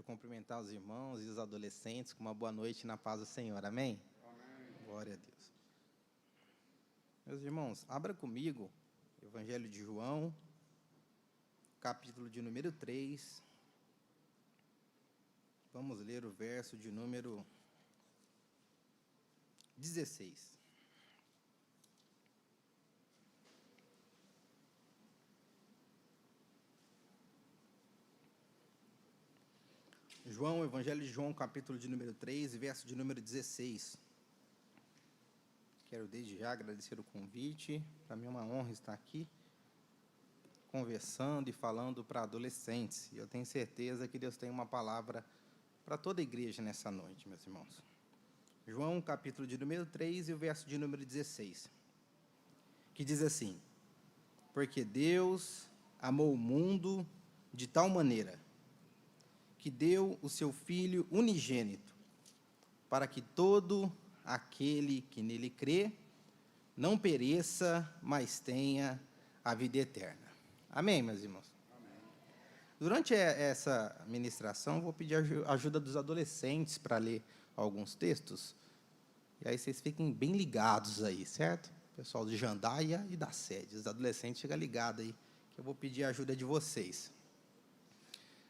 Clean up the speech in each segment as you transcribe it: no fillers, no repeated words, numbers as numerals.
Quero cumprimentar os irmãos e os adolescentes com uma boa noite na paz do Senhor. Amém? Amém. Glória a Deus. Meus irmãos, abra comigo o Evangelho de João, capítulo de número 3. Vamos ler o verso de número 16. João, Evangelho de João, capítulo de número 3, verso de número 16. Quero desde já agradecer o convite. Para mim é uma honra estar aqui, conversando e falando para adolescentes. E eu tenho certeza que Deus tem uma palavra para toda a igreja nessa noite, meus irmãos. João, capítulo de número 3 e o verso de número 16, que diz assim: porque Deus amou o mundo de tal maneira que deu o seu Filho unigênito, para que todo aquele que nele crê não pereça, mas tenha a vida eterna. Amém, meus irmãos? Amém. Durante essa ministração, vou pedir a ajuda dos adolescentes para ler alguns textos, e aí vocês fiquem bem ligados aí, certo? Pessoal de Jandaia e da sede, os adolescentes, fica ligado aí, que eu vou pedir a ajuda de vocês.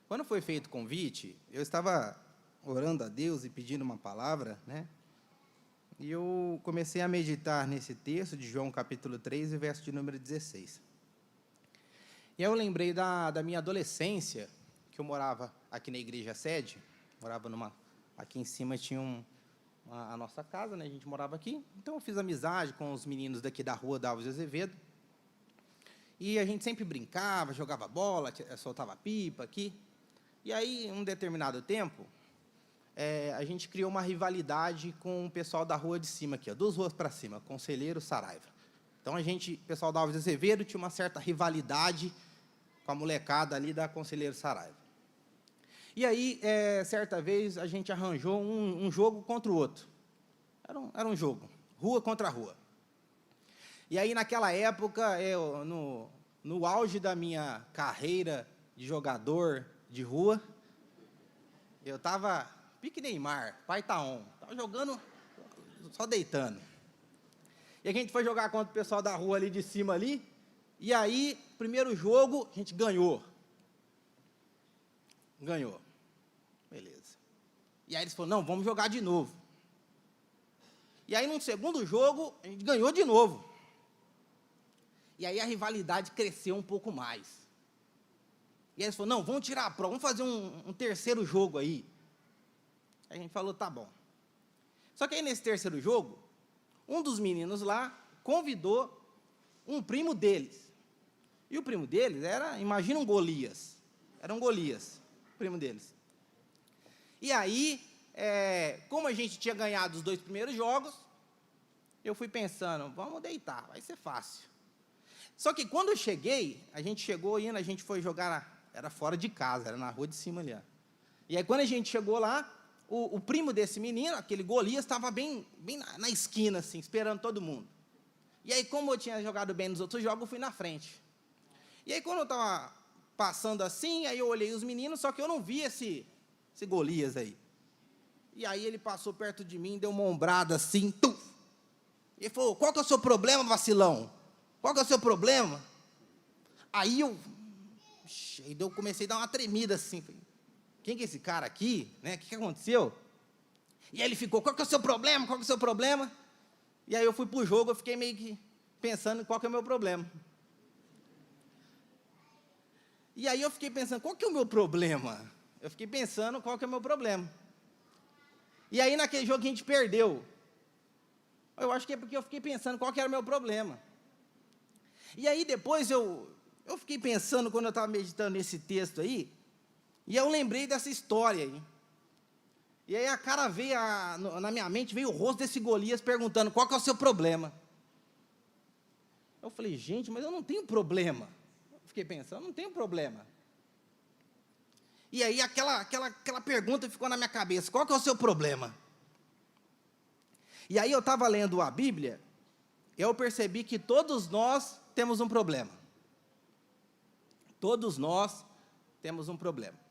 Quando foi feito o convite, eu estava orando a Deus e pedindo uma palavra, né? E eu comecei a meditar nesse texto de João capítulo 3, verso de número 16. E aí eu lembrei da minha adolescência, que eu morava aqui na igreja sede, aqui em cima tinha a nossa casa, né? A gente morava aqui, então eu fiz amizade com os meninos daqui da rua da Alves de Azevedo, e a gente sempre brincava, jogava bola, soltava pipa aqui. E aí, um determinado tempo, a gente criou uma rivalidade com o pessoal da rua de cima aqui, ó, 2 ruas para cima, Conselheiro Saraiva. Então, o pessoal da Alves de Azevedo tinha uma certa rivalidade com a molecada ali da Conselheiro Saraiva. E aí, certa vez, a gente arranjou um jogo contra o outro. Era um jogo, rua contra rua. E aí, naquela época, no auge da minha carreira de jogador de rua, eu estava pique Neymar, pai tá on, estava jogando, só deitando. E a gente foi jogar contra o pessoal da rua ali de cima ali, e aí, primeiro jogo, a gente ganhou. Beleza. E aí eles falaram, não, vamos jogar de novo. E aí, no segundo jogo, a gente ganhou de novo. E aí a rivalidade cresceu um pouco mais. E aí eles falaram, não, vamos tirar a prova, vamos fazer um terceiro jogo aí. Aí a gente falou, tá bom. Só que aí nesse terceiro jogo, um dos meninos lá convidou um primo deles. E o primo deles imagina um Golias. Era um Golias, o primo deles. E aí, como a gente tinha ganhado os 2 primeiros jogos, eu fui pensando, vamos deitar, vai ser fácil. Só que quando eu cheguei, a gente foi jogar, era fora de casa, era na rua de cima ali, ó. E aí quando a gente chegou lá, o primo desse menino, aquele Golias, estava bem na esquina, assim, esperando todo mundo. E aí, como eu tinha jogado bem nos outros jogos, eu fui na frente. E aí, quando eu estava passando assim, aí eu olhei os meninos, só que eu não vi esse Golias aí. E aí ele passou perto de mim, deu uma ombrada assim, tum! E ele falou, qual que é o seu problema, vacilão? Qual que é o seu problema? Aí eu comecei a dar uma tremida assim. Falei, quem que é esse cara aqui? Né? O que aconteceu? E aí ele ficou, qual que é o seu problema? Qual que é o seu problema? E aí eu fui para o jogo, eu fiquei meio que pensando qual que é o meu problema. E aí eu fiquei pensando, qual que é o meu problema? Eu fiquei pensando qual que é o meu problema. E aí naquele jogo que a gente perdeu, eu acho que é porque eu fiquei pensando qual que era o meu problema. E aí depois eu fiquei pensando, quando eu estava meditando nesse texto aí, e eu lembrei dessa história aí. E aí a cara veio, na minha mente, veio o rosto desse Golias perguntando, qual que é o seu problema? Eu falei, gente, mas eu não tenho problema. Eu fiquei pensando, eu não tenho problema. E aí aquela pergunta ficou na minha cabeça, qual que é o seu problema? E aí eu estava lendo a Bíblia, e eu percebi que todos nós temos um problema. Todos nós temos um problema.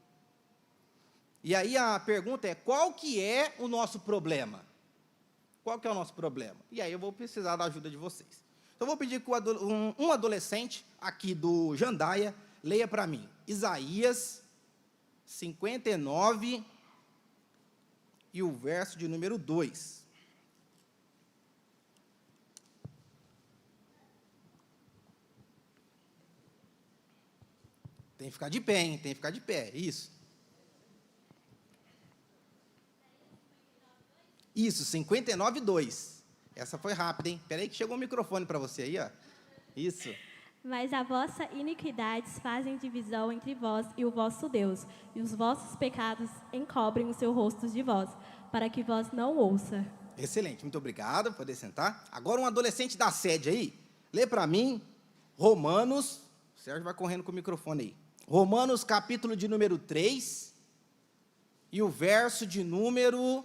E aí a pergunta é, qual que é o nosso problema? Qual que é o nosso problema? E aí eu vou precisar da ajuda de vocês. Então, eu vou pedir que um adolescente aqui do Jandaia leia para mim Isaías 59 e o verso de número 2. Tem que ficar de pé, hein? Tem que ficar de pé, isso. Isso, 59:2. Essa foi rápida, hein? Espera aí que chegou o microfone para você aí, ó. Isso. Mas a vossa iniquidades fazem divisão entre vós e o vosso Deus, e os vossos pecados encobrem o seu rosto de vós, para que vós não ouça. Excelente, muito obrigado, pode sentar. Agora um adolescente da sede aí, lê para mim Romanos, o Sérgio vai correndo com o microfone aí. Romanos capítulo de número 3 e o verso de número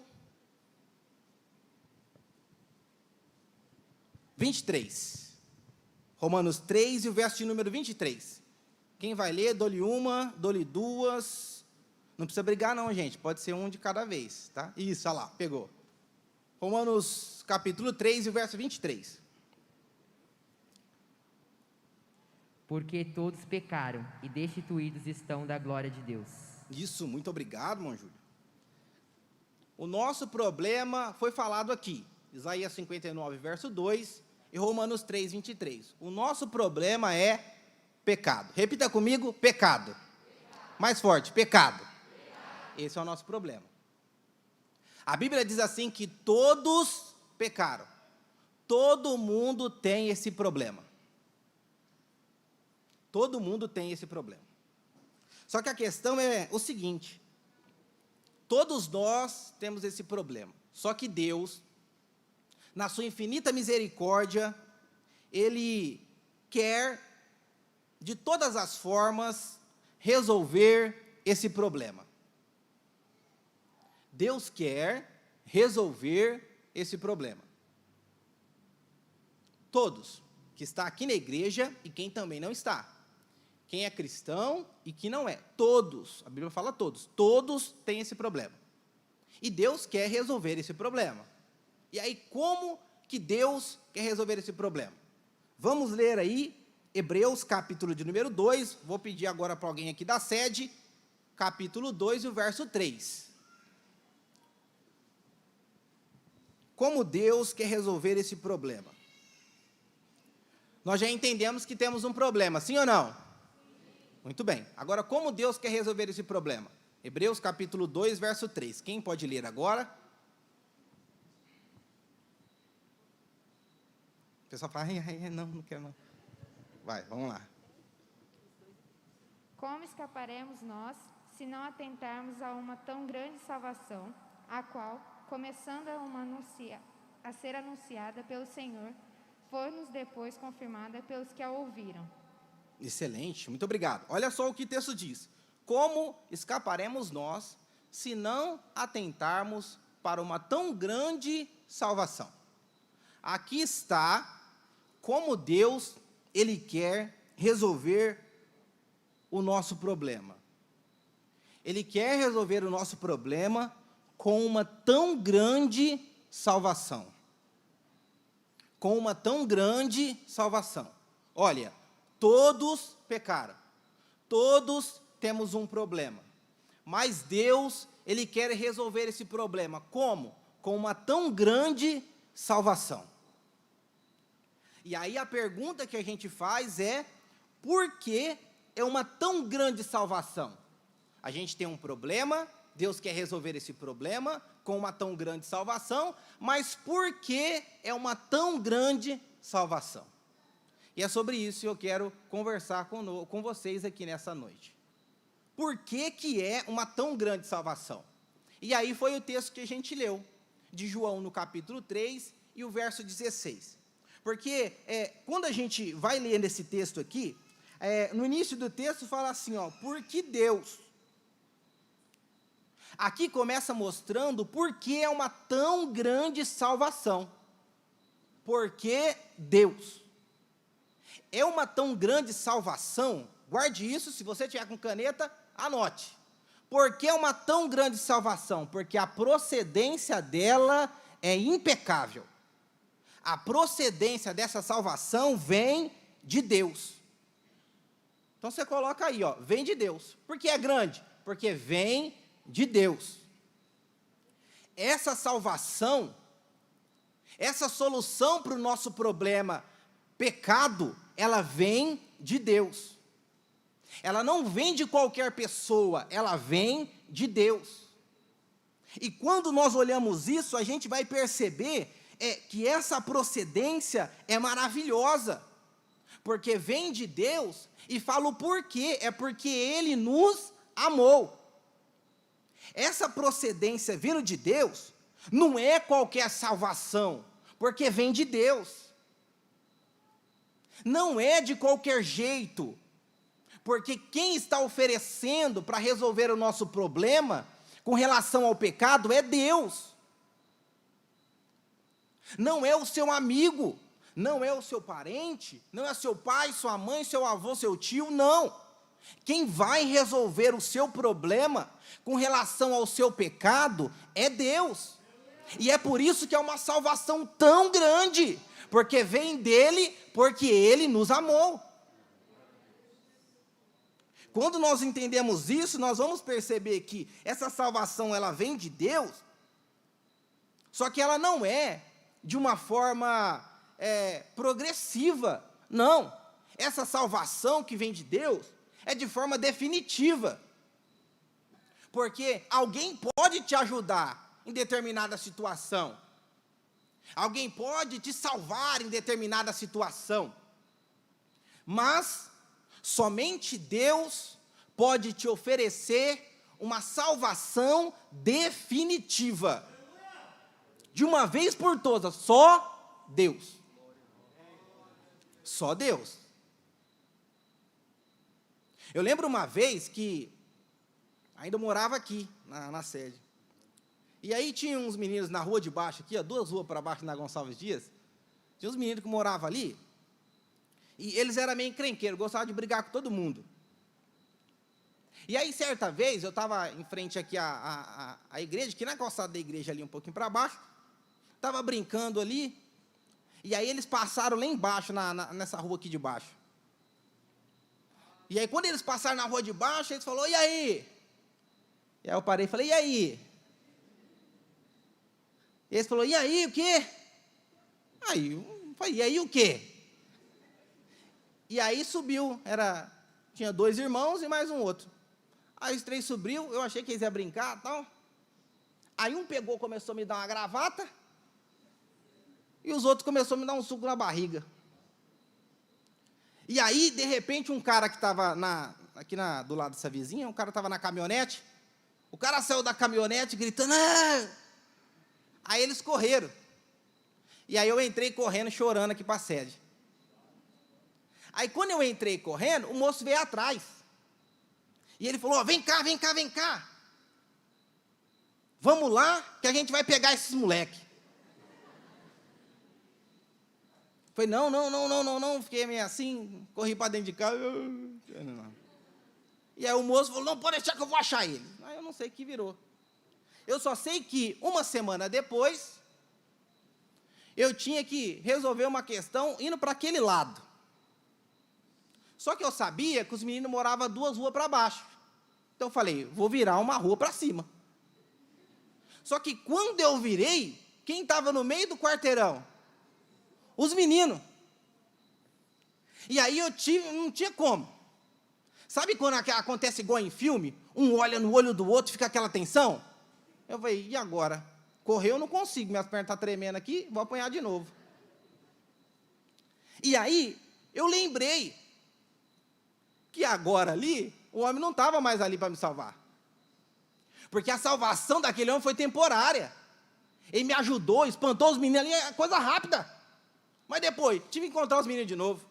23. Romanos 3 e o verso de número 23. Quem vai ler, dou-lhe uma, dou-lhe duas. Não precisa brigar não, gente, pode ser um de cada vez, tá? Isso, olha lá, pegou. Romanos capítulo 3 e o verso 23. Porque todos pecaram e destituídos estão da glória de Deus. Isso, muito obrigado, irmão Júlio. O nosso problema foi falado aqui, Isaías 59, verso 2 e Romanos 3, 23. O nosso problema é pecado. Repita comigo, pecado. Mais forte, pecado. Esse é o nosso problema. A Bíblia diz assim que todos pecaram. Todo mundo tem esse problema. Todo mundo tem esse problema. Só que a questão é o seguinte: todos nós temos esse problema. Só que Deus, na sua infinita misericórdia, Ele quer, de todas as formas, resolver esse problema. Deus quer resolver esse problema. Todos que está aqui na igreja e quem também não está. Quem é cristão e quem não é. Todos, a Bíblia fala todos têm esse problema. E Deus quer resolver esse problema. E aí, como que Deus quer resolver esse problema? Vamos ler aí, Hebreus, capítulo de número 2, vou pedir agora para alguém aqui da sede, capítulo 2 e o verso 3. Como Deus quer resolver esse problema? Nós já entendemos que temos um problema, sim ou não? Muito bem. Agora, como Deus quer resolver esse problema? Hebreus, capítulo 2, verso 3. Quem pode ler agora? O pessoal fala, não quero não. Vai, vamos lá. Como escaparemos nós, se não atentarmos a uma tão grande salvação, a qual, começando a ser anunciada pelo Senhor, foi-nos depois confirmada pelos que a ouviram. Excelente, muito obrigado. Olha só o que o texto diz. Como escaparemos nós, se não atentarmos para uma tão grande salvação? Aqui está como Deus, Ele quer resolver o nosso problema. Ele quer resolver o nosso problema com uma tão grande salvação. Com uma tão grande salvação. Olha, todos pecaram. Todos temos um problema. Mas Deus, Ele quer resolver esse problema. Como? Com uma tão grande salvação. E aí a pergunta que a gente faz é, por que é uma tão grande salvação? A gente tem um problema, Deus quer resolver esse problema com uma tão grande salvação, mas por que é uma tão grande salvação? E é sobre isso que eu quero conversar com vocês aqui nessa noite. Por que que é uma tão grande salvação? E aí foi o texto que a gente leu, de João no capítulo 3 e o verso 16. Porque quando a gente vai ler nesse texto aqui, no início do texto fala assim, ó, porque Deus. Aqui começa mostrando por que é uma tão grande salvação. Porque Deus. É uma tão grande salvação, guarde isso, se você tiver com caneta, anote. Por que uma tão grande salvação? Porque a procedência dela é impecável. A procedência dessa salvação vem de Deus. Então você coloca aí, ó, vem de Deus. Por que é grande? Porque vem de Deus. Essa salvação, essa solução para o nosso problema pecado, ela vem de Deus. Ela não vem de qualquer pessoa, ela vem de Deus. E quando nós olhamos isso, a gente vai perceber que essa procedência é maravilhosa, porque vem de Deus, e falo por quê, é porque Ele nos amou. Essa procedência vindo de Deus, não é qualquer salvação, porque vem de Deus. Não é de qualquer jeito, porque quem está oferecendo para resolver o nosso problema com relação ao pecado é Deus. Não é o seu amigo, não é o seu parente, não é seu pai, sua mãe, seu avô, seu tio, não. Quem vai resolver o seu problema com relação ao seu pecado é Deus. E é por isso que é uma salvação tão grande, porque vem dele, porque ele nos amou. Quando nós entendemos isso, nós vamos perceber que essa salvação, ela vem de Deus, só que ela não é de uma forma progressiva, não. Essa salvação que vem de Deus é de forma definitiva, porque alguém pode te ajudar em determinada situação, alguém pode te salvar em determinada situação, mas somente Deus pode te oferecer uma salvação definitiva, de uma vez por todas, só Deus. Só Deus. Eu lembro uma vez que ainda morava aqui, na sede, e aí tinha uns meninos na rua de baixo aqui, ó, 2 ruas para baixo, na Gonçalves Dias, tinha uns meninos que moravam ali, e eles eram meio encrenqueiros, gostavam de brigar com todo mundo. E aí, certa vez, eu estava em frente aqui à igreja, que na calçada da igreja ali, um pouquinho para baixo, estava brincando ali, e aí eles passaram lá embaixo, nessa rua aqui de baixo. E aí, quando eles passaram na rua de baixo, eles falaram, e aí? E aí eu parei e falei, e aí? E eles falaram, e aí, o quê? Aí eu falei, e aí o quê? E aí subiu, tinha 2 irmãos e mais um outro. Aí os 3 subiu, eu achei que eles iam brincar e tal. Aí um pegou, começou a me dar uma gravata, e os outros começaram a me dar um suco na barriga. E aí, de repente, um cara que estava do lado dessa vizinha, um cara estava na caminhonete, o cara saiu da caminhonete gritando, ah! Aí eles correram. E aí eu entrei correndo, chorando aqui para a sede. Aí quando eu entrei correndo, o moço veio atrás. E ele falou, vem cá, vem cá, vem cá. Vamos lá, que a gente vai pegar esses moleques. Falei, não. Fiquei meio assim, corri para dentro de casa. E aí o moço falou, não, pode deixar que eu vou achar ele. Aí eu não sei o que virou. Eu só sei que, uma semana depois, eu tinha que resolver uma questão indo para aquele lado. Só que eu sabia que os meninos moravam 2 ruas para baixo. Então eu falei, vou virar uma rua para cima. Só que quando eu virei, quem estava no meio do quarteirão? Os meninos. E aí não tinha como. Sabe quando acontece igual em filme? Um olha no olho do outro, fica aquela tensão? Eu falei, e agora? Correr eu não consigo, minhas pernas estão tremendo aqui, vou apanhar de novo. E aí, eu lembrei que agora ali, o homem não estava mais ali para me salvar. Porque a salvação daquele homem foi temporária. Ele me ajudou, espantou os meninos ali, é coisa rápida. Mas depois, tive que encontrar os meninos de novo.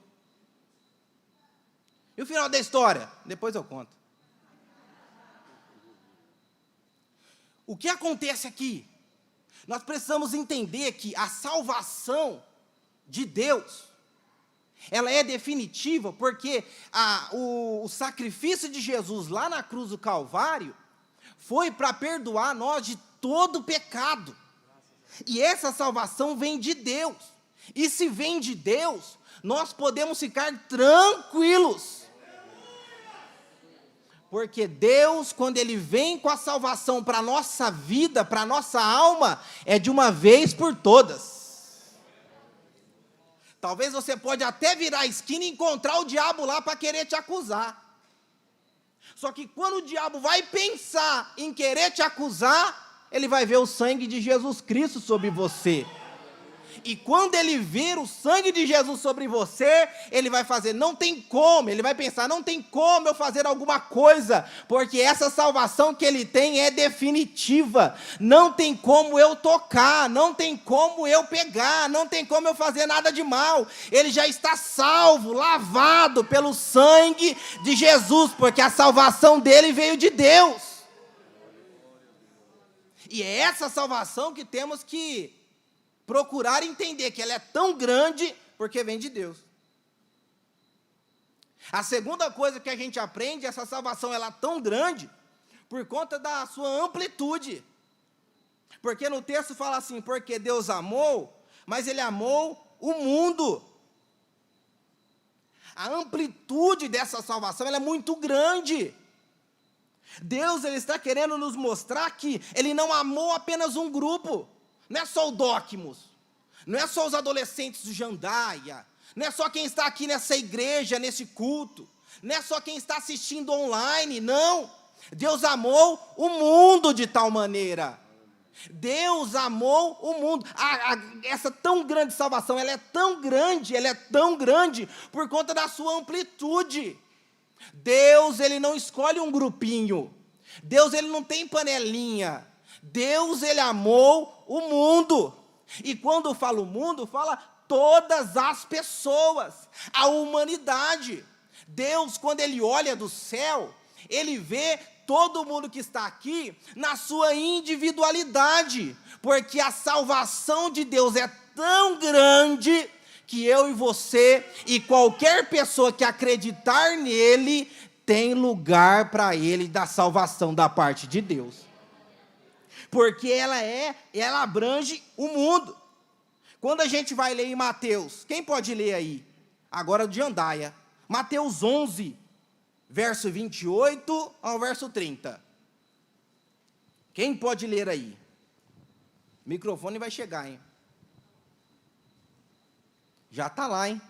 E o final da história? Depois eu conto. O que acontece aqui? Nós precisamos entender que a salvação de Deus, ela é definitiva, porque o sacrifício de Jesus lá na cruz do Calvário foi para perdoar nós de todo pecado. E essa salvação vem de Deus. E se vem de Deus, nós podemos ficar tranquilos. Porque Deus, quando Ele vem com a salvação para a nossa vida, para a nossa alma, é de uma vez por todas. Talvez você pode até virar a esquina e encontrar o diabo lá para querer te acusar. Só que quando o diabo vai pensar em querer te acusar, ele vai ver o sangue de Jesus Cristo sobre você. E quando ele vir o sangue de Jesus sobre você, ele vai fazer, não tem como, ele vai pensar, não tem como eu fazer alguma coisa, porque essa salvação que ele tem é definitiva, não tem como eu tocar, não tem como eu pegar, não tem como eu fazer nada de mal, ele já está salvo, lavado pelo sangue de Jesus, porque a salvação dele veio de Deus. E é essa salvação que temos que procurar entender, que ela é tão grande porque vem de Deus. A segunda coisa que a gente aprende, essa salvação ela é tão grande por conta da sua amplitude. Porque no texto fala assim, porque Deus amou, mas Ele amou o mundo. A amplitude dessa salvação ela é muito grande. Deus ele está querendo nos mostrar que Ele não amou apenas um grupo. Não é só o Docmus, não é só os adolescentes do Jandaia, não é só quem está aqui nessa igreja, nesse culto, não é só quem está assistindo online, não. Deus amou o mundo de tal maneira. Deus amou o mundo. Essa tão grande salvação, ela é tão grande por conta da sua amplitude. Deus, ele não escolhe um grupinho. Deus, ele não tem panelinha. Deus, ele amou o mundo. E quando fala o mundo, fala todas as pessoas, a humanidade. Deus, quando ele olha do céu, ele vê todo mundo que está aqui na sua individualidade, porque a salvação de Deus é tão grande que eu e você e qualquer pessoa que acreditar nele tem lugar para ele da salvação da parte de Deus. Porque ela abrange o mundo. Quando a gente vai ler em Mateus, quem pode ler aí? Agora de Jandaia. Mateus 11, verso 28 ao verso 30. Quem pode ler aí? O microfone vai chegar, hein? Já está lá, hein?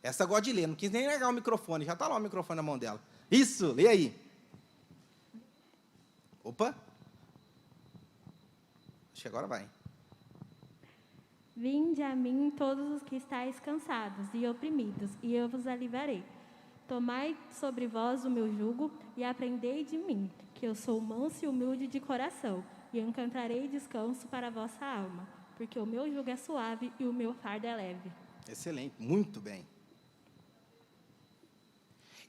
Essa gosta de ler, não quis nem negar o microfone, já está lá o microfone na mão dela. Isso, lê aí. Opa. Acho que agora vai. Vinde a mim todos os que estáis cansados e oprimidos, e eu vos aliviarei. Tomai sobre vós o meu jugo e aprendei de mim, que eu sou manso e humilde de coração, e encontrarei descanso para a vossa alma, porque o meu jugo é suave e o meu fardo é leve. Excelente, muito bem.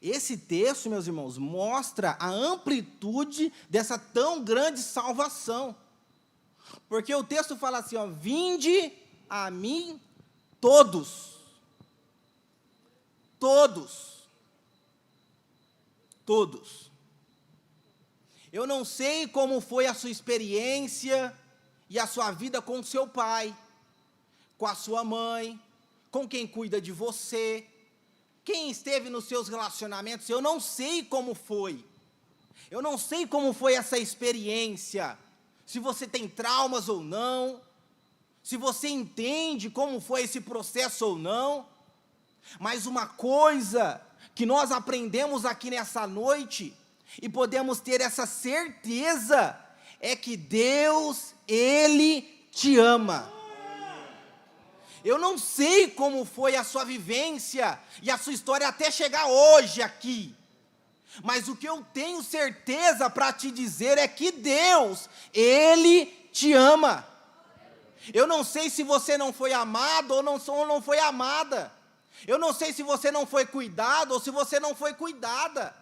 Esse texto, meus irmãos, mostra a amplitude dessa tão grande salvação. Porque o texto fala assim, ó, vinde a mim todos. Todos. Todos. Eu não sei como foi a sua experiência e a sua vida com o seu pai, com a sua mãe, com quem cuida de você, quem esteve nos seus relacionamentos, eu não sei como foi. Eu não sei como foi essa experiência, se você tem traumas ou não, se você entende como foi esse processo ou não, mas uma coisa que nós aprendemos aqui nessa noite, e podemos ter essa certeza, é que Deus, Ele te ama. Eu não sei como foi a sua vivência e a sua história até chegar hoje aqui, mas o que eu tenho certeza para te dizer é que Deus, Ele te ama. Eu não sei se você não foi amado ou não foi amada. Eu não sei se você não foi cuidado ou se você não foi cuidada.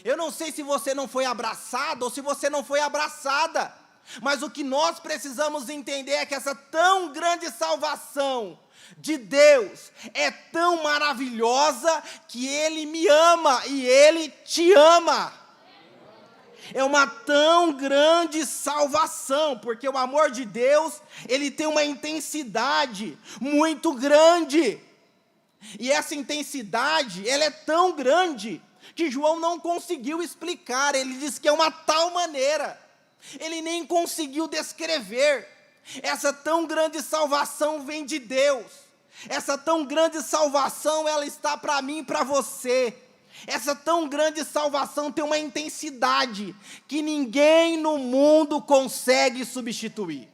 Eu não sei se você não foi abraçado ou se você não foi abraçada. Mas o que nós precisamos entender é que essa tão grande salvação de Deus é tão maravilhosa que Ele me ama e Ele te ama. É uma tão grande salvação, porque o amor de Deus, ele tem uma intensidade muito grande. E essa intensidade, ela é tão grande, que João não conseguiu explicar. Ele diz que é uma tal maneira, ele nem conseguiu descrever. Essa tão grande salvação vem de Deus. Essa tão grande salvação, ela está para mim e para você. Essa tão grande salvação tem uma intensidade que ninguém no mundo consegue substituir.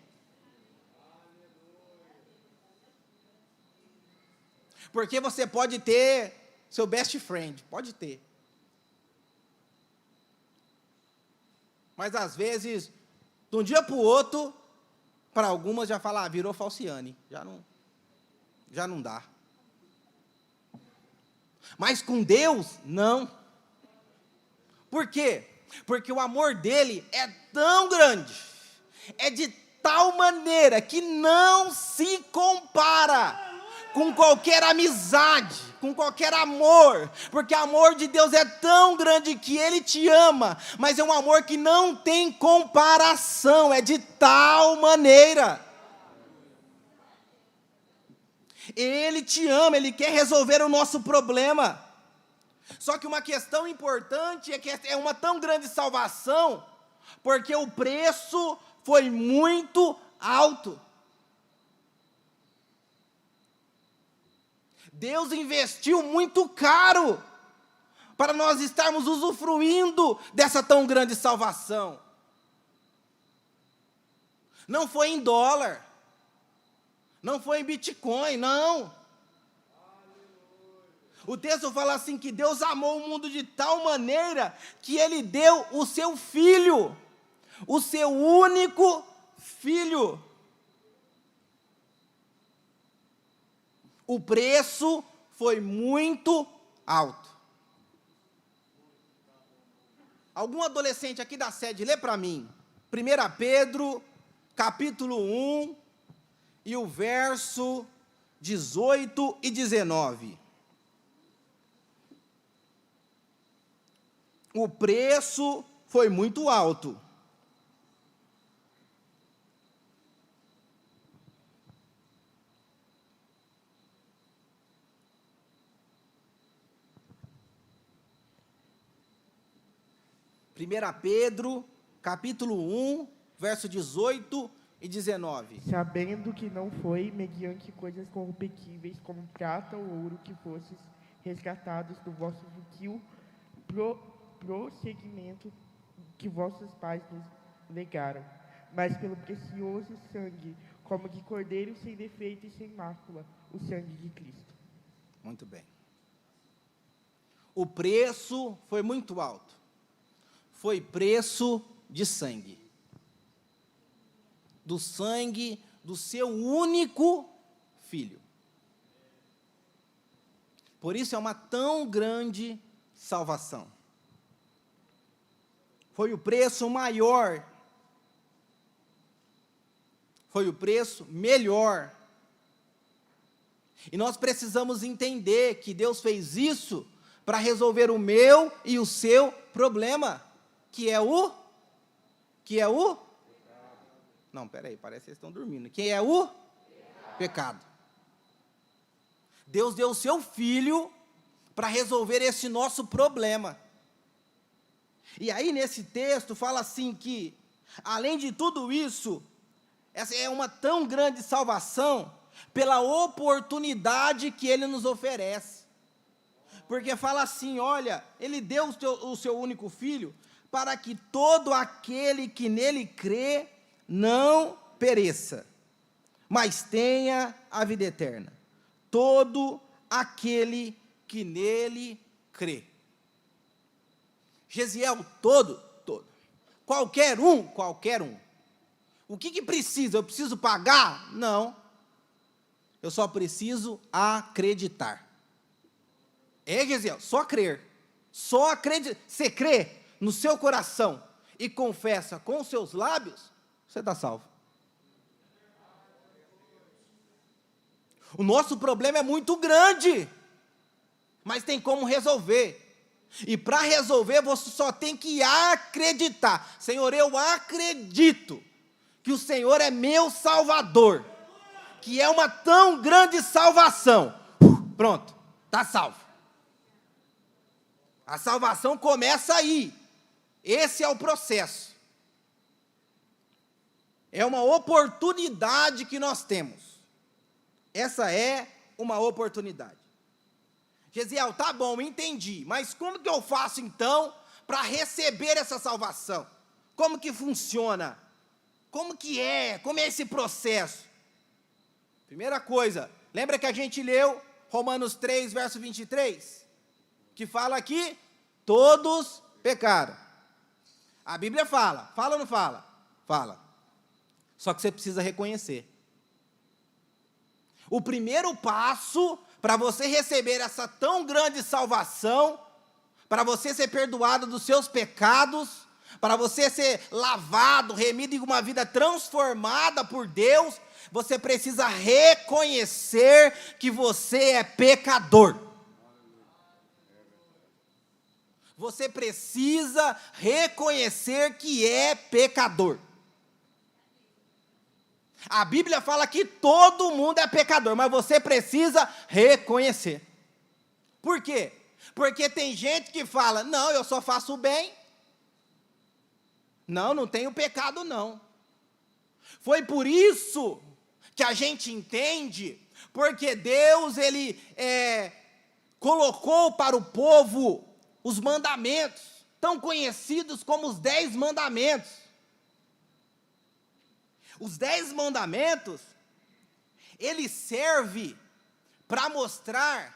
Porque você pode ter seu best friend, pode ter. Mas às vezes, de um dia para o outro, para algumas já fala, virou falciane, já não dá. Mas com Deus, não. Por quê? Porque o amor dele é tão grande, é de tal maneira que não se compara com qualquer amizade, com qualquer amor, porque o amor de Deus é tão grande que Ele te ama, mas é um amor que não tem comparação, é de tal maneira. Ele te ama, Ele quer resolver o nosso problema. Só que uma questão importante é que é uma tão grande salvação, porque o preço foi muito alto. Deus investiu muito caro para nós estarmos usufruindo dessa tão grande salvação. Não foi em dólar, não foi em Bitcoin, não. O texto fala assim que Deus amou o mundo de tal maneira que Ele deu o seu Filho, o seu único Filho. O preço foi muito alto. Algum adolescente aqui da sede, lê para mim. 1 Pedro, capítulo 1, e o verso 18 e 19. O preço foi muito alto. Primeira Pedro, capítulo 1, verso 18 e 19. Sabendo que não foi mediante coisas corruptíveis, como prata ou ouro, que fostes resgatados do vosso vil prosseguimento que vossos pais nos legaram, mas pelo precioso sangue, como de cordeiro sem defeito e sem mácula, o sangue de Cristo. Muito bem. O preço foi muito alto. Foi preço de sangue. Do sangue do seu único filho. Por isso é uma tão grande salvação. Foi o preço maior. Foi o preço melhor. E nós precisamos entender que Deus fez isso para resolver o meu e o seu problema. Que é o? Não, peraí, parece que vocês estão dormindo. Que é o? Pecado. Deus deu o seu Filho para resolver esse nosso problema. E aí nesse texto fala assim que, além de tudo isso, essa é uma tão grande salvação pela oportunidade que Ele nos oferece. Porque fala assim, olha, Ele deu o seu único Filho para que todo aquele que nele crê não pereça, mas tenha a vida eterna. Todo aquele que nele crê. Gesiel, todo. Qualquer um. O que precisa? Eu preciso pagar? Não. Eu só preciso acreditar. Gesiel, só crer. Só acreditar. Você crê no seu coração e confessa com os seus lábios, você está salvo. O nosso problema é muito grande, mas tem como resolver. E para resolver, você só tem que acreditar. Senhor, eu acredito que o Senhor é meu Salvador, que é uma tão grande salvação. Pronto, está salvo. A salvação começa aí. Esse é o processo. É uma oportunidade que nós temos. Essa é uma oportunidade. Gesiel, tá bom, entendi, mas como que eu faço então para receber essa salvação? Como que funciona? Como é esse processo? Primeira coisa, lembra que a gente leu Romanos 3, verso 23? Que fala que todos pecaram. A Bíblia fala ou não fala? Fala. Só que você precisa reconhecer. O primeiro passo para você receber essa tão grande salvação, para você ser perdoado dos seus pecados, para você ser lavado, remido em uma vida transformada por Deus, você precisa reconhecer que você é pecador. Você precisa reconhecer que é pecador. A Bíblia fala que todo mundo é pecador, mas você precisa reconhecer. Por quê? Porque tem gente que fala, não, eu só faço o bem. Não tenho pecado não. Foi por isso que a gente entende, porque Deus, Ele colocou para o povo os mandamentos, tão conhecidos como os 10 mandamentos. Os 10 mandamentos, ele serve para mostrar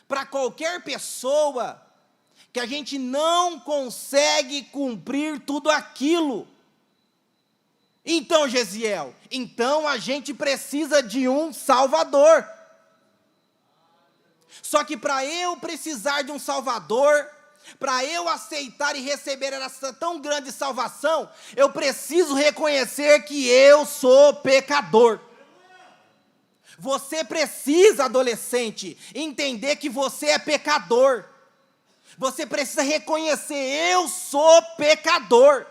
para qualquer pessoa que a gente não consegue cumprir tudo aquilo. Então, Gesiel, a gente precisa de um Salvador. Só que para eu precisar de um Salvador, para eu aceitar e receber essa tão grande salvação, eu preciso reconhecer que eu sou pecador. Você precisa, adolescente, entender que você é pecador. Você precisa reconhecer, eu sou pecador.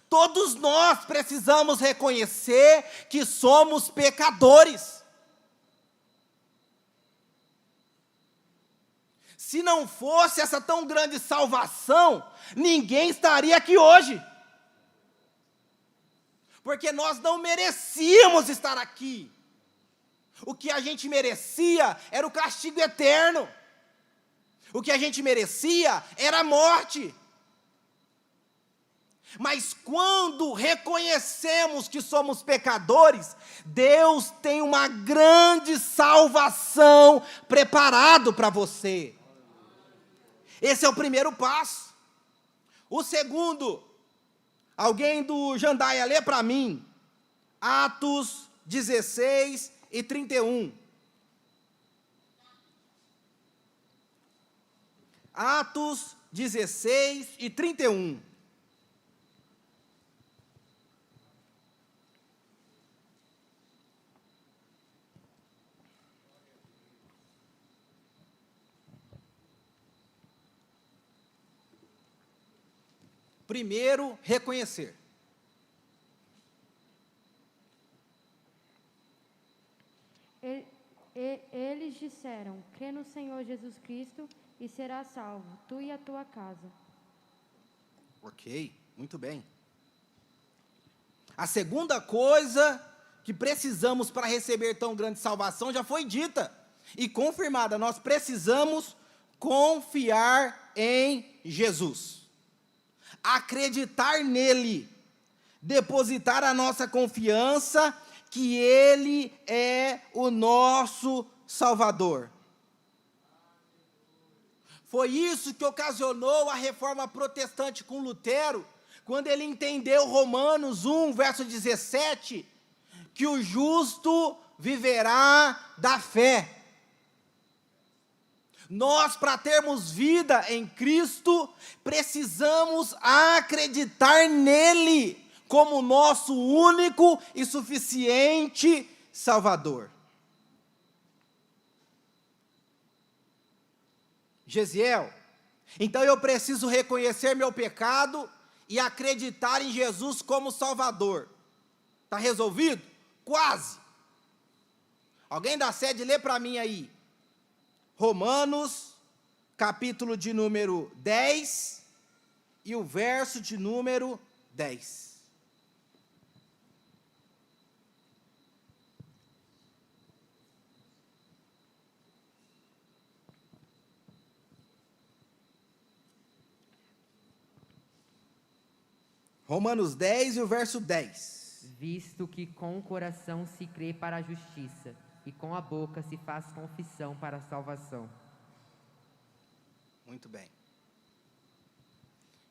Todos nós precisamos reconhecer que somos pecadores. Se não fosse essa tão grande salvação, ninguém estaria aqui hoje. Porque nós não merecíamos estar aqui. O que a gente merecia era o castigo eterno. O que a gente merecia era a morte. Mas quando reconhecemos que somos pecadores, Deus tem uma grande salvação preparado para você. Esse é o primeiro passo. O segundo, alguém do Jandaia, lê para mim, Atos 16 e 31. Atos 16 e 31. Primeiro, reconhecer. Eles disseram, crê no Senhor Jesus Cristo e serás salvo, tu e a tua casa. Ok, muito bem. A segunda coisa que precisamos para receber tão grande salvação já foi dita e confirmada. Nós precisamos confiar em Jesus. Acreditar nele, depositar a nossa confiança que ele é o nosso Salvador. Foi isso que ocasionou a reforma protestante com Lutero, quando ele entendeu Romanos 1, verso 17, que o justo viverá da fé. Nós, para termos vida em Cristo, precisamos acreditar nele como nosso único e suficiente Salvador. Gesiel, Então eu preciso reconhecer meu pecado e acreditar em Jesus como Salvador. Está resolvido? Quase. Alguém da sede lê para mim aí. Romanos, capítulo de número 10 e o verso de número 10. Romanos 10 e o verso 10. Visto que com o coração se crê para a justiça, e com a boca se faz confissão para a salvação. Muito bem.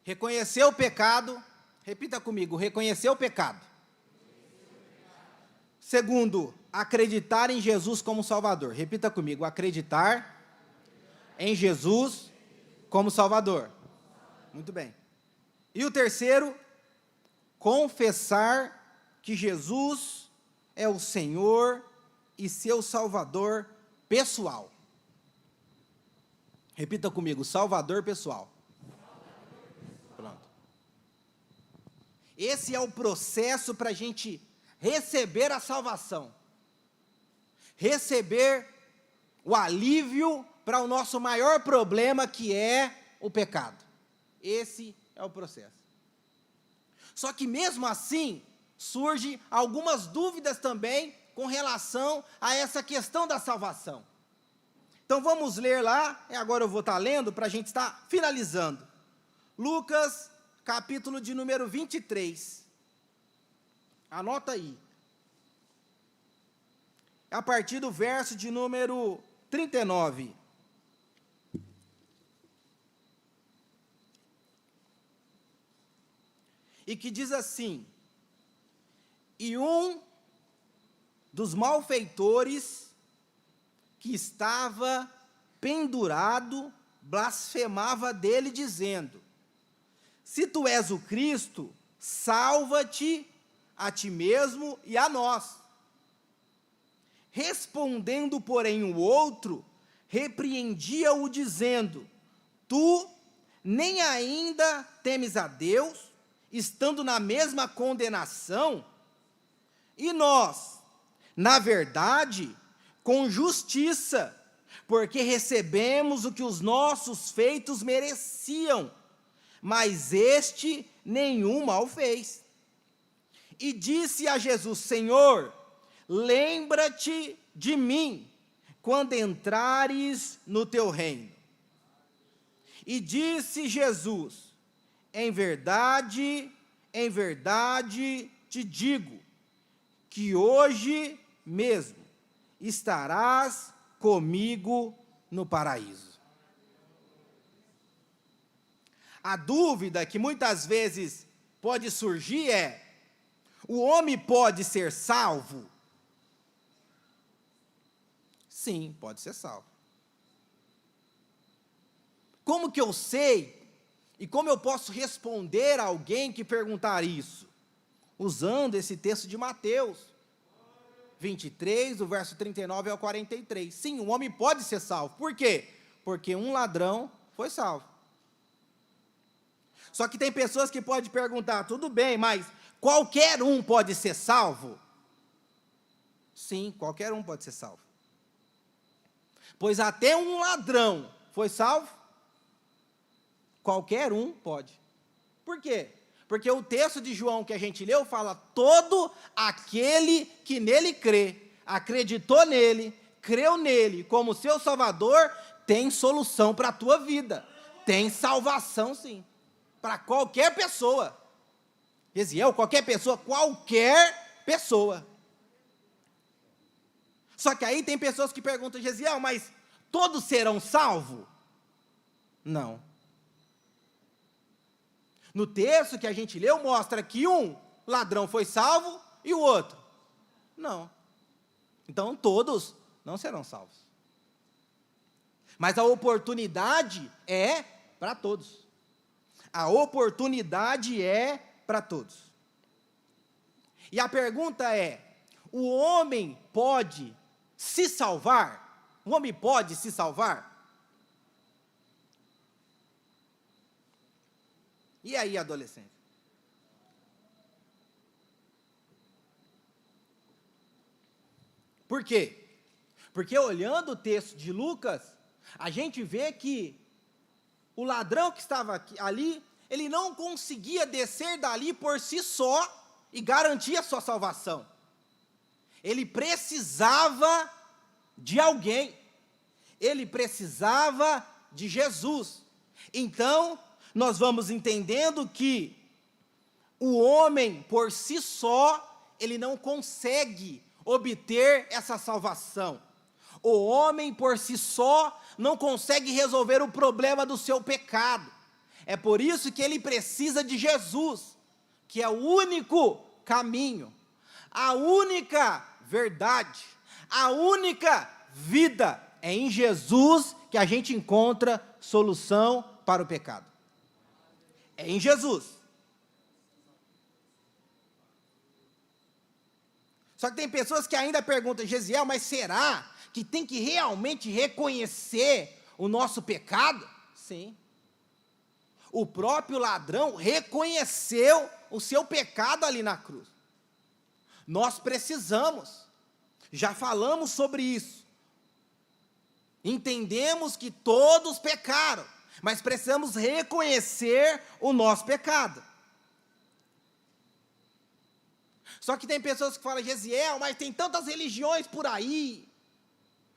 Reconhecer o pecado, repita comigo, reconhecer o pecado. Segundo, acreditar em Jesus como Salvador. Repita comigo, acreditar em Jesus como Salvador. Muito bem. E o terceiro, confessar que Jesus é o Senhor e seu Salvador pessoal. Repita comigo, Salvador pessoal. Pronto. Esse é o processo para a gente receber a salvação. Receber o alívio para o nosso maior problema, que é o pecado. Esse é o processo. Só que mesmo assim, surgem algumas dúvidas também com relação a essa questão da salvação. Então vamos ler lá, e agora eu vou estar lendo para a gente estar finalizando. Lucas, capítulo de número 23. Anota aí. A partir do verso de número 39. E que diz assim: e um dos malfeitores que estava pendurado blasfemava dele, dizendo: se tu és o Cristo, salva-te a ti mesmo e a nós. Respondendo, porém, o outro, repreendia-o, dizendo: tu nem ainda temes a Deus, estando na mesma condenação? E nós, na verdade, com justiça, porque recebemos o que os nossos feitos mereciam, mas este nenhum mal fez. E disse a Jesus: Senhor, lembra-te de mim, quando entrares no teu reino. E disse Jesus: em verdade te digo, que hoje mesmo estarás comigo no paraíso. A dúvida que muitas vezes pode surgir é: o homem pode ser salvo? Sim, pode ser salvo. Como que eu sei e como eu posso responder a alguém que perguntar isso? Usando esse texto de Mateus 23, do verso 39 ao 43. Sim, o homem pode ser salvo. Por quê? Porque um ladrão foi salvo. Só que tem pessoas que podem perguntar: tudo bem, mas qualquer um pode ser salvo? Sim, qualquer um pode ser salvo. Pois até um ladrão foi salvo? Qualquer um pode. Por quê? Porque o texto de João que a gente leu fala: todo aquele que nele crê, acreditou nele, creu nele como seu Salvador, tem solução para a tua vida. Tem salvação, sim. Para qualquer pessoa. Gesiel, qualquer pessoa, qualquer pessoa. Só que aí tem pessoas que perguntam: Gesiel, mas todos serão salvos? Não. No texto que a gente leu, mostra que um ladrão foi salvo e o outro não. Então, todos não serão salvos. Mas a oportunidade é para todos. A oportunidade é para todos. E a pergunta é: o homem pode se salvar? O homem pode se salvar? E aí, adolescente? Por quê? Porque olhando o texto de Lucas, a gente vê que o ladrão que estava ali, ele não conseguia descer dali por si só e garantir a sua salvação. Ele precisava de alguém. Ele precisava de Jesus. Então, nós vamos entendendo que o homem por si só, ele não consegue obter essa salvação. O homem por si só não consegue resolver o problema do seu pecado. É por isso que ele precisa de Jesus, que é o único caminho, a única verdade, a única vida. É em Jesus que a gente encontra solução para o pecado. É em Jesus. Só que tem pessoas que ainda perguntam, Gesiel, mas será que tem que realmente reconhecer o nosso pecado? Sim. O próprio ladrão reconheceu o seu pecado ali na cruz. Nós precisamos, já falamos sobre isso. Entendemos que todos pecaram, mas precisamos reconhecer o nosso pecado. Só que tem pessoas que falam, Gesiel, mas tem tantas religiões por aí,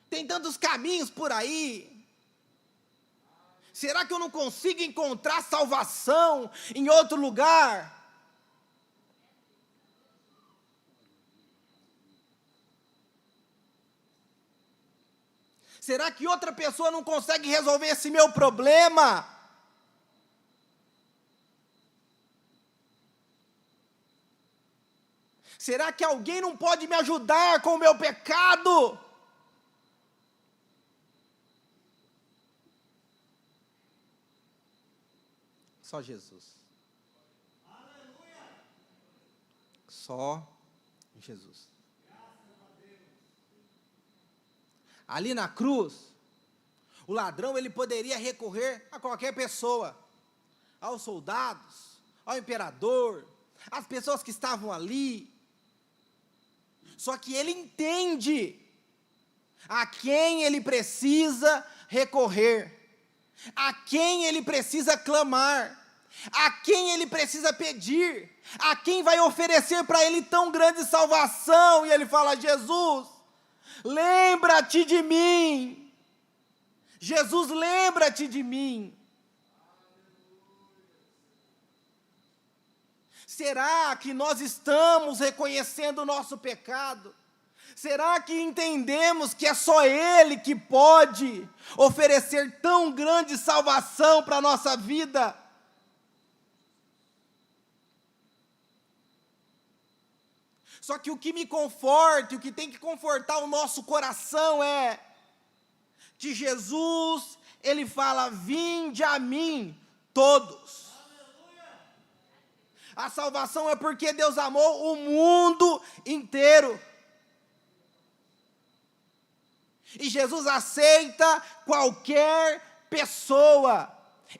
tem tantos caminhos por aí. Será que eu não consigo encontrar salvação em outro lugar? Será que outra pessoa não consegue resolver esse meu problema? Será que alguém não pode me ajudar com o meu pecado? Só Jesus. Só Jesus. Ali na cruz, o ladrão ele poderia recorrer a qualquer pessoa, aos soldados, ao imperador, às pessoas que estavam ali. Só que ele entende a quem ele precisa recorrer, a quem ele precisa clamar, a quem ele precisa pedir, a quem vai oferecer para ele tão grande salvação. E ele fala, Jesus, lembra-te de mim. Jesus, lembra-te de mim. Será que nós estamos reconhecendo o nosso pecado? Será que entendemos que é só Ele que pode oferecer tão grande salvação para a nossa vida? Só que o que me conforta, o que tem que confortar o nosso coração é que Jesus, Ele fala, vinde a mim todos. A salvação é porque Deus amou o mundo inteiro. E Jesus aceita qualquer pessoa,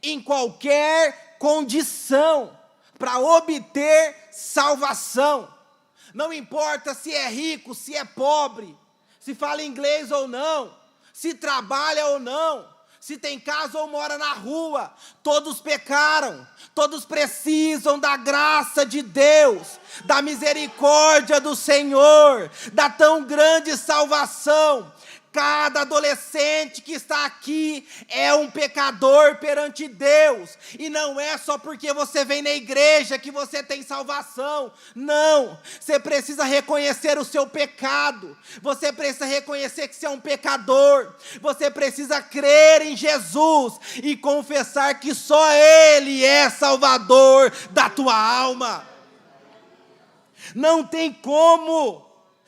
em qualquer condição, para obter salvação. Não importa se é rico, se é pobre, se fala inglês ou não, se trabalha ou não, se tem casa ou mora na rua, todos pecaram, todos precisam da graça de Deus, da misericórdia do Senhor, da tão grande salvação. Cada adolescente que está aqui é um pecador perante Deus, e não é só porque você vem na igreja que você tem salvação, não, você precisa reconhecer o seu pecado, você precisa reconhecer que você é um pecador, você precisa crer em Jesus, e confessar que só Ele é Salvador da tua alma, não tem como,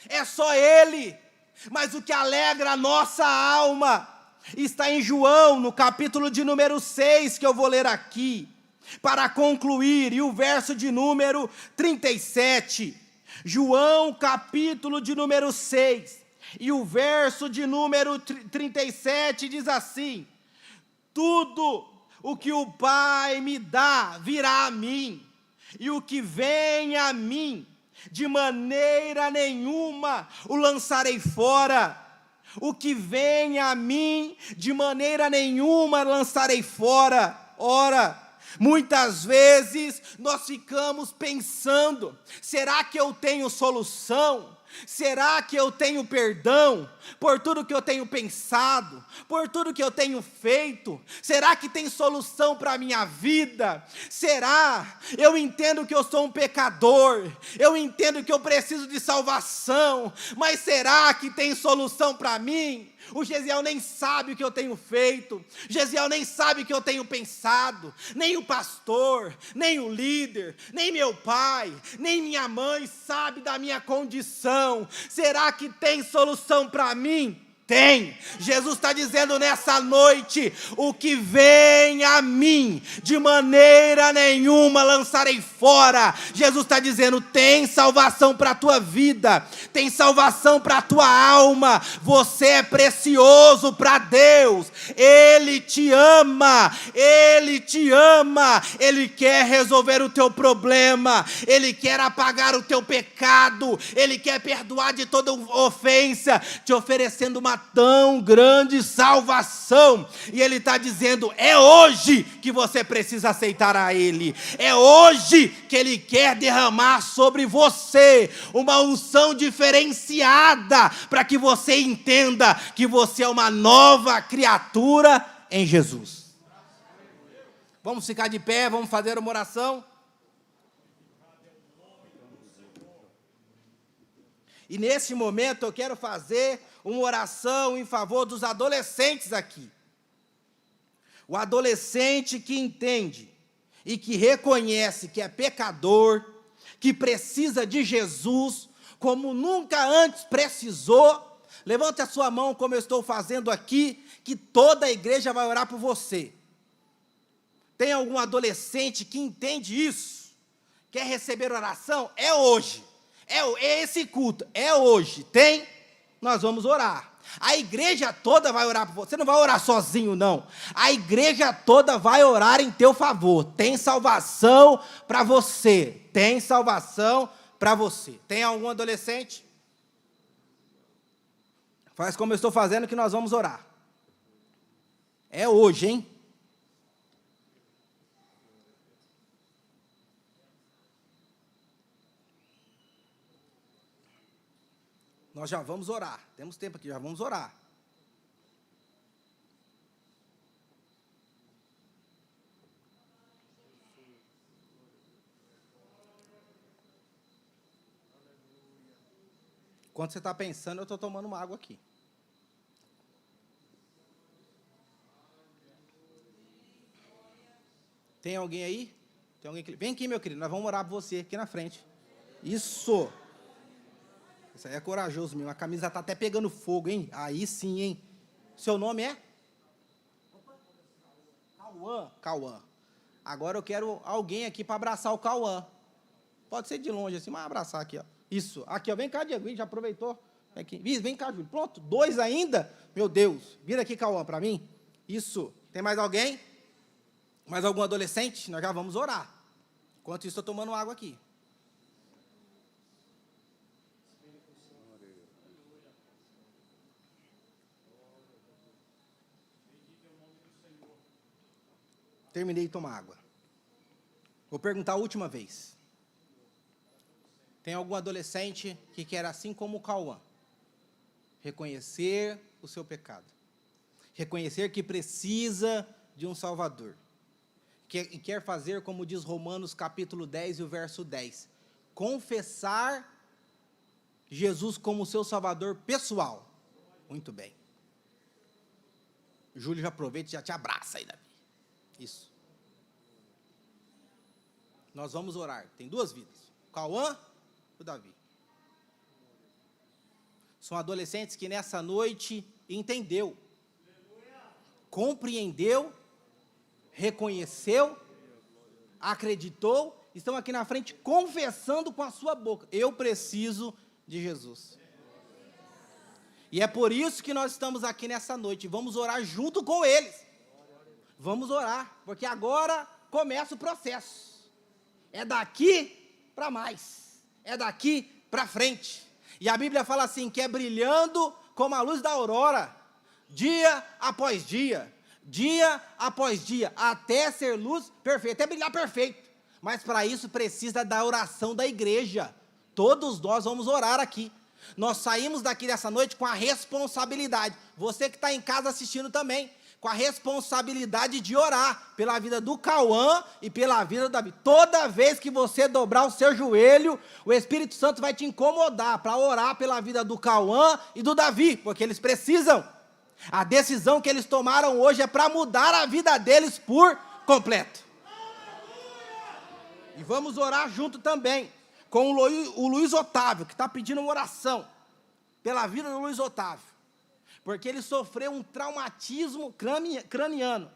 é só Ele. Mas o que alegra a nossa alma está em João, no capítulo de número 6, que eu vou ler aqui, para concluir, e o verso de número 37. João, capítulo de número 6, e o verso de número 37 diz assim: tudo O que o Pai me dá virá a mim, e o que vem a mim, de maneira nenhuma o lançarei fora. O que vem a mim, de maneira nenhuma lançarei fora. Ora, muitas vezes nós ficamos pensando: será que eu tenho solução? Será que eu tenho perdão por tudo que eu tenho pensado, por tudo que eu tenho feito? Será que tem solução para a minha vida? Será? Eu entendo que eu sou um pecador, eu entendo que eu preciso de salvação, mas será que tem solução para mim? O Gesiel nem sabe o que eu tenho feito, Gesiel nem sabe o que eu tenho pensado, nem o pastor, nem o líder, nem meu pai, nem minha mãe sabe da minha condição. Será que tem solução para mim? Tem. Jesus está dizendo nessa noite: o que vem a mim, de maneira nenhuma lançarei fora. Jesus está dizendo: tem salvação para a tua vida, tem salvação para a tua alma. Você é precioso para Deus, Ele te ama, Ele te ama, Ele quer resolver o teu problema, Ele quer apagar o teu pecado, Ele quer perdoar de toda ofensa, te oferecendo uma tão grande salvação. E Ele está dizendo: é hoje que você precisa aceitar a Ele, é hoje que Ele quer derramar sobre você uma unção diferenciada, para que você entenda que você é uma nova criatura em Jesus. Vamos ficar de pé, vamos fazer uma oração. E nesse momento eu quero fazer uma oração em favor dos adolescentes aqui. O adolescente que entende e que reconhece que é pecador, que precisa de Jesus como nunca antes precisou, levante a sua mão como eu estou fazendo aqui, que toda a igreja vai orar por você. Tem algum adolescente que entende isso? Quer receber oração? É hoje. É esse culto, é hoje. Tem? Nós vamos orar. A igreja toda vai orar por você. Você não vai orar sozinho, não. A igreja toda vai orar em teu favor. Tem salvação para você. Tem salvação para você. Tem algum adolescente? Faz como eu estou fazendo, que nós vamos orar. É hoje, hein? Nós já vamos orar. Temos tempo aqui, já vamos orar. Enquanto você está pensando, eu estou tomando uma água aqui. Tem alguém aí? Tem alguém que... Vem aqui, meu querido, nós vamos orar por você aqui na frente. Isso! Isso aí é corajoso mesmo. A camisa está até pegando fogo, hein? Aí sim, hein? Seu nome é? Cauã. Cauã. Agora eu quero alguém aqui para abraçar o Cauã. Pode ser de longe assim, mas abraçar aqui, ó. Isso. Aqui, ó. Vem cá, Diego. Já aproveitou. Vem aqui. Vem cá, Júlio. Pronto. 2 ainda? Meu Deus. Vira aqui, Cauã, para mim. Isso. Tem mais alguém? Mais algum adolescente? Nós já vamos orar. Enquanto isso, estou tomando água aqui. Terminei de tomar água. Vou perguntar a última vez. Tem algum adolescente que quer, assim como o Cauã, reconhecer o seu pecado, reconhecer que precisa de um Salvador, e quer fazer como diz Romanos capítulo 10 e o verso 10, confessar Jesus como seu Salvador pessoal? Muito bem. Júlio já aproveita e já te abraça aí, Davi. Isso. Nós vamos orar. Tem 2 vidas. O Cauã e o Davi. São adolescentes que nessa noite entendeu, compreendeu, reconheceu, acreditou, estão aqui na frente confessando com a sua boca: eu preciso de Jesus. E é por isso que nós estamos aqui nessa noite. Vamos orar junto com eles. vamos orar, porque agora começa o processo. É daqui para mais, é daqui para frente. E a Bíblia fala assim, que é brilhando como a luz da aurora, dia após dia, até ser luz perfeita, até brilhar perfeito. Mas para isso precisa da oração da igreja. Todos nós vamos orar aqui. Nós saímos daqui dessa noite com a responsabilidade, você que está em casa assistindo também, com a responsabilidade de orar pela vida do Cauã e pela vida do Davi. Toda vez que você dobrar o seu joelho, o Espírito Santo vai te incomodar para orar pela vida do Cauã e do Davi, porque eles precisam. A decisão que eles tomaram hoje é para mudar a vida deles por completo. E vamos orar junto também com o Luiz Otávio, que está pedindo uma oração pela vida do Luiz Otávio, porque ele sofreu um traumatismo craniano,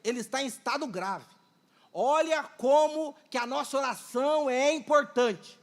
ele está em estado grave. Olha como que a nossa oração é importante.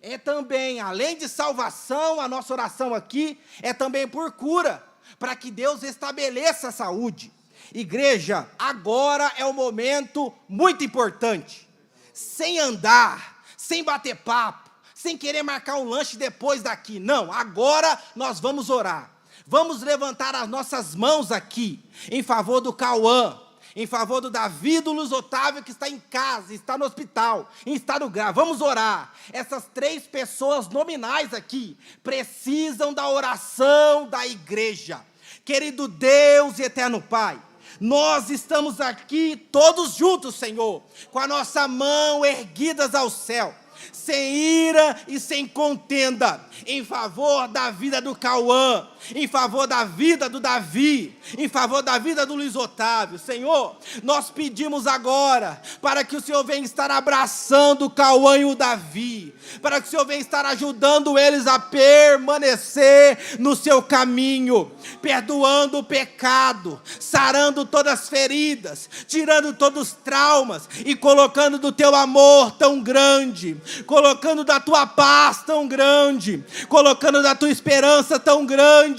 É também, além de salvação, a nossa oração aqui é também por cura, para que Deus estabeleça a saúde. Igreja, agora é um momento muito importante, sem andar, sem bater papo, sem querer marcar um lanche depois daqui. Não, agora nós vamos orar. Vamos levantar as nossas mãos aqui, em favor do Cauã, em favor do Davi, do Luiz Otávio, que está em casa, está no hospital, em estado grave. Vamos orar. Essas 3 pessoas nominais aqui precisam da oração da igreja. Querido Deus e eterno Pai, nós estamos aqui todos juntos, Senhor, com a nossa mão erguidas ao céu, sem ira e sem contenda, em favor da vida do Cauã, em favor da vida do Davi, em favor da vida do Luiz Otávio. Senhor, nós pedimos agora para que o Senhor venha estar abraçando o Cauã e o Davi, para que o Senhor venha estar ajudando eles a permanecer no seu caminho, perdoando o pecado, sarando todas as feridas, tirando todos os traumas e colocando do teu amor tão grande, colocando da tua paz tão grande, colocando da tua esperança tão grande,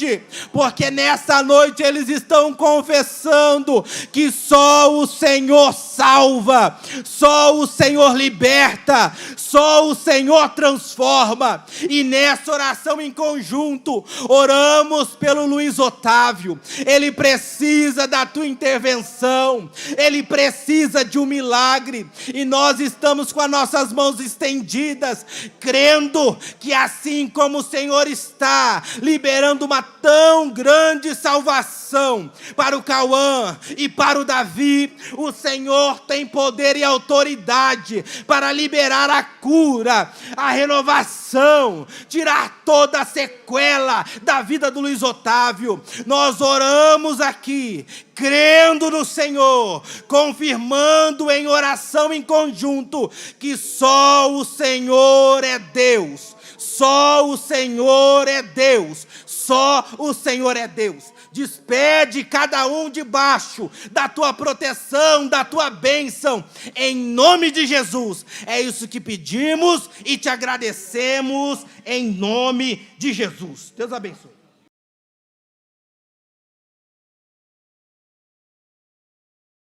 porque nessa noite eles estão confessando que só o Senhor salva, só o Senhor liberta, só o Senhor transforma. E nessa oração em conjunto, oramos pelo Luiz Otávio. Ele precisa da tua intervenção, ele precisa de um milagre, e nós estamos com as nossas mãos estendidas, crendo que assim como o Senhor está liberando uma tão grande salvação para o Cauã e para o Davi, o Senhor tem poder e autoridade para liberar a cura, a renovação, tirar toda a sequela da vida do Luiz Otávio. Nós oramos aqui, crendo no Senhor, confirmando em oração em conjunto que só o Senhor é Deus, só o Senhor é Deus, só o Senhor é Deus. Despede cada um debaixo da tua proteção, da tua bênção, em nome de Jesus. É isso que pedimos e te agradecemos em nome de Jesus. Deus abençoe.